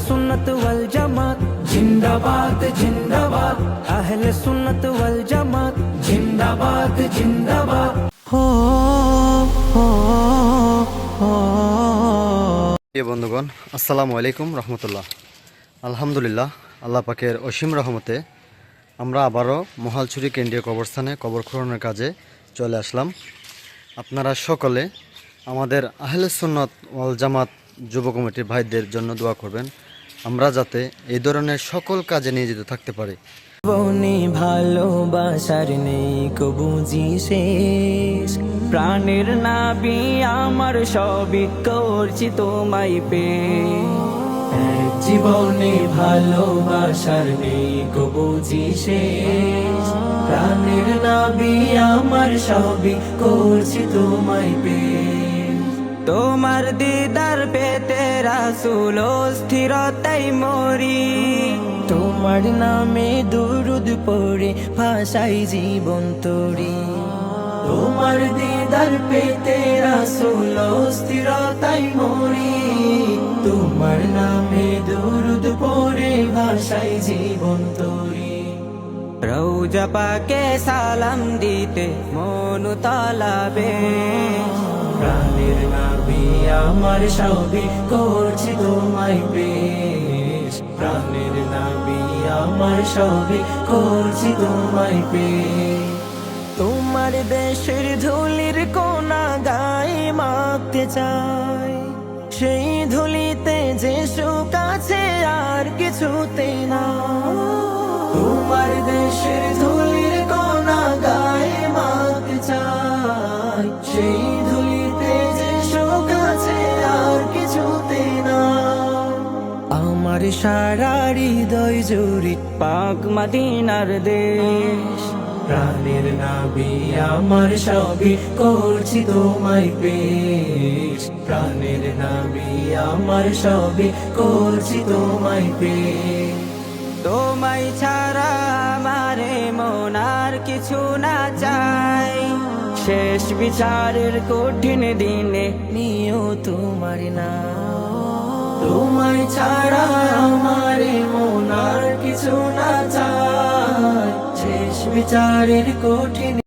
সুন্নত ওয়াল জামাত জিন্দাবাদ জিন্দাবাদ, আহলে সুন্নত ওয়াল জামাত জিন্দাবাদ জিন্দাবাদ। বন্ধুগণ, আসসালামু আলাইকুম রহমতুল্লাহ। আলহামদুলিল্লাহ, আল্লাহ পাকের অসীম রহমতে আমরা আবারও মহালছড়ি কেন্দ্রীয় কবরস্থানে কবর খননের কাজে চলে আসলাম। আপনারা সকলে আমাদের আহলে সুন্নাত ওয়াল জামাত যুব কমিটির ভাইদের জন্য দোয়া করবেন, আমরা যাতে এই ধরনের সকল কাজে নিয়োজিত থাকতে পারি। বনে ভালোবাসার নেই কবুজি শেষ, প্রাণের নাবি আমার সবই করছি তোমায় পেশ। জীবনে ভালোবাসার নেই কবুজি শেষ, প্রাণের নাবি আমার সবই করছি তোমায় পেশ। তোমার দিদার পেতে রাসূল স্থিরতাই মরি, তোমার নামে দুরুদ পড়ে ভাষাই জীবন তরি। তোমার দিদার পেতে রাসূল স্থিরতাই মরি, তোমার নামে দুরুদ পড়ে ভাষাই জীবন তরি। রওজা পাকে সালাম দিতে মন তলাবে, প্রাণের নাবি আমার সবই করছি তোমায় পেশ। প্রাণের নাবি আমার সবই করছি তোমায় পেশ। তোমার দেশের ধুলির কোনা গায়ে মাখতে চাই, সেই ধুলিতে যে সুখ আছে আর কিছুতে না। তোমার দেশের ধুলির কোনা গায়ে মাখতে চাই, সেই ধুলিতে যে সুখ আছে আর কিছুতে না। আমার সারা হৃদয় জুড়ে পাক মদিনার দেশ, প্রাণের নাবি আমার সবই করছি তোমায় পেশ। প্রাণের নাবি আমার সবই করছি তোমায় পেশ। তোমায় ছাড়া আমারে মন আর কিছু না চাই, শেষ বিচারের কঠিন দিনে নিও তোমার নাম। তোমায় ছাড়া আমারে মন আর কিছু না চাই, শেষ বিচারের কঠিন